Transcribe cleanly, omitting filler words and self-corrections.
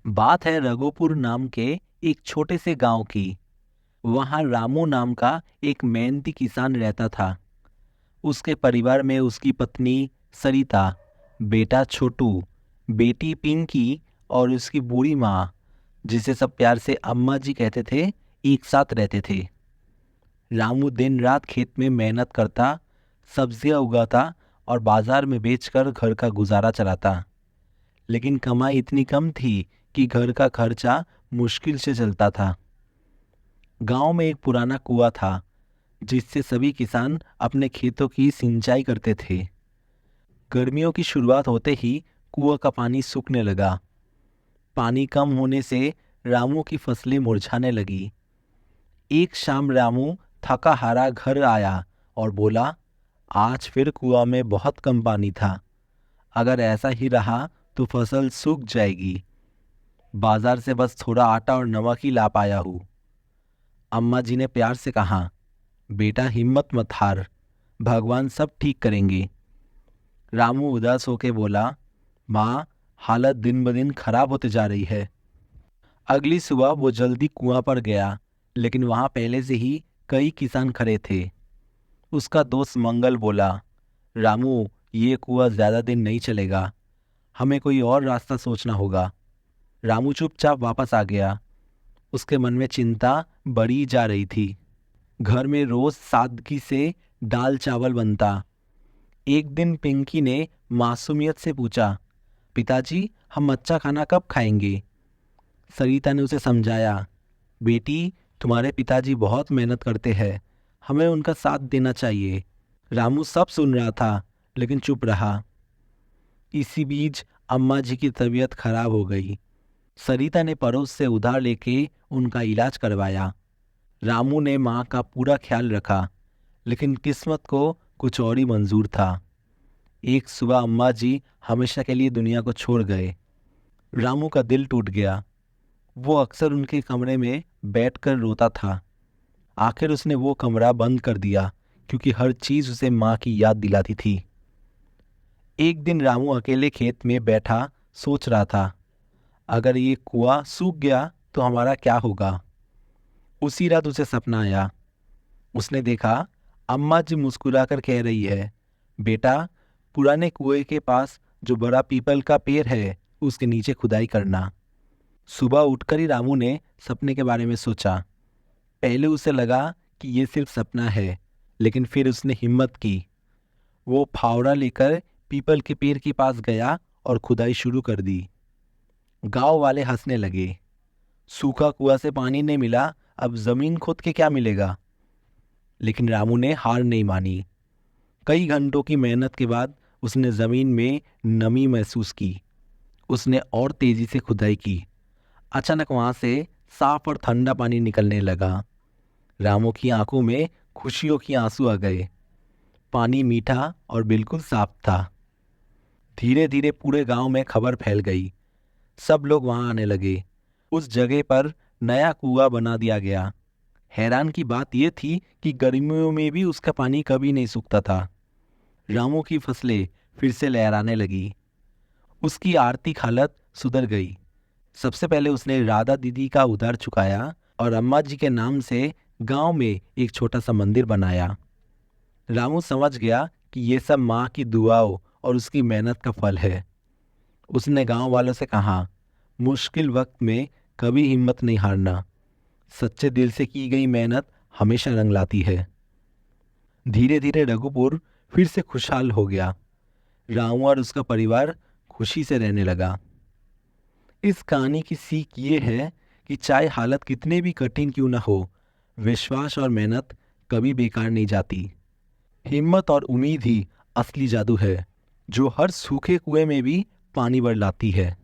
बात है रघुपुर नाम के एक छोटे से गांव की। वहां रामू नाम का एक मेहनती किसान रहता था। उसके परिवार में उसकी पत्नी सरिता, बेटा छोटू, बेटी पिंकी और उसकी बूढ़ी माँ, जिसे सब प्यार से अम्मा जी कहते थे, एक साथ रहते थे। रामू दिन रात खेत में मेहनत करता, सब्जियां उगाता और बाजार में बेचकर घर का गुजारा चलाता। लेकिन कमाई इतनी कम थी कि घर का खर्चा मुश्किल से चलता था। गांव में एक पुराना कुआं था जिससे सभी किसान अपने खेतों की सिंचाई करते थे। गर्मियों की शुरुआत होते ही कुआं का पानी सूखने लगा। पानी कम होने से रामू की फसलें मुरझाने लगी। एक शाम रामू थका हारा घर आया और बोला, आज फिर कुआं में बहुत कम पानी था। अगर ऐसा ही रहा तो फसल सूख जाएगी। बाजार से बस थोड़ा आटा और नमक ही ला पाया हूँ। अम्मा जी ने प्यार से कहा, बेटा हिम्मत मत हार, भगवान सब ठीक करेंगे। रामू उदास होकर बोला, माँ, हालत दिन ब दिन खराब होते जा रही है। अगली सुबह वो जल्दी कुआं पर गया, लेकिन वहां पहले से ही कई किसान खड़े थे। उसका दोस्त मंगल बोला, रामू, ये कुआं ज्यादा दिन नहीं चलेगा, हमें कोई और रास्ता सोचना होगा। रामू चुपचाप वापस आ गया। उसके मन में चिंता बढ़ी जा रही थी। घर में रोज सादगी से दाल चावल बनता। एक दिन पिंकी ने मासूमियत से पूछा, पिताजी, हम अच्छा खाना कब खाएंगे? सरिता ने उसे समझाया, बेटी, तुम्हारे पिताजी बहुत मेहनत करते हैं, हमें उनका साथ देना चाहिए। रामू सब सुन रहा था लेकिन चुप रहा। इसी बीच अम्मा जी की तबीयत खराब हो गई। सरिता ने पड़ोस से उधार लेके उनका इलाज करवाया। रामू ने माँ का पूरा ख्याल रखा, लेकिन किस्मत को कुछ और ही मंजूर था। एक सुबह अम्मा जी हमेशा के लिए दुनिया को छोड़ गए। रामू का दिल टूट गया। वो अक्सर उनके कमरे में बैठकर रोता था। आखिर उसने वो कमरा बंद कर दिया क्योंकि हर चीज उसे माँ की याद दिलाती थी। एक दिन रामू अकेले खेत में बैठा सोच रहा था, अगर ये कुआं सूख गया तो हमारा क्या होगा? उसी रात उसे सपना आया। उसने देखा अम्मा जी मुस्कुराकर कह रही है, बेटा, पुराने कुएं के पास जो बड़ा पीपल का पेड़ है उसके नीचे खुदाई करना। सुबह उठकर ही रामू ने सपने के बारे में सोचा। पहले उसे लगा कि ये सिर्फ सपना है, लेकिन फिर उसने हिम्मत की। वो फावड़ा लेकर पीपल के पेड़ के पास गया और खुदाई शुरू कर दी। गांव वाले हंसने लगे। सूखा कुआं से पानी नहीं मिला, अब जमीन खोद के क्या मिलेगा? लेकिन रामू ने हार नहीं मानी। कई घंटों की मेहनत के बाद उसने जमीन में नमी महसूस की। उसने और तेजी से खुदाई की। अचानक वहां से साफ और ठंडा पानी निकलने लगा। रामू की आंखों में खुशियों की आंसू आ गए। पानी मीठा और बिल्कुल साफ था। धीरे धीरे पूरे गांव में खबर फैल गई। सब लोग वहां आने लगे। उस जगह पर नया कुआं बना दिया गया। हैरान की बात यह थी कि गर्मियों में भी उसका पानी कभी नहीं सूखता था। रामू की फसलें फिर से लहराने लगी। उसकी आर्थिक हालत सुधर गई। सबसे पहले उसने राधा दीदी का उधार चुकाया और अम्मा जी के नाम से गांव में एक छोटा सा मंदिर बनाया। रामू समझ गया कि ये सब माँ की दुआओं और उसकी मेहनत का फल है। उसने गांव वालों से कहा, मुश्किल वक्त में कभी हिम्मत नहीं हारना। सच्चे दिल से की गई मेहनत हमेशा रंग लाती है। धीरे धीरे रघुपुर फिर से खुशहाल हो गया। रामू और उसका परिवार खुशी से रहने लगा। इस कहानी की सीख ये है कि चाहे हालत कितने भी कठिन क्यों न हो, विश्वास और मेहनत कभी बेकार नहीं जाती। हिम्मत और उम्मीद ही असली जादू है, जो हर सूखे कुएं में भी पानी भर लाती है।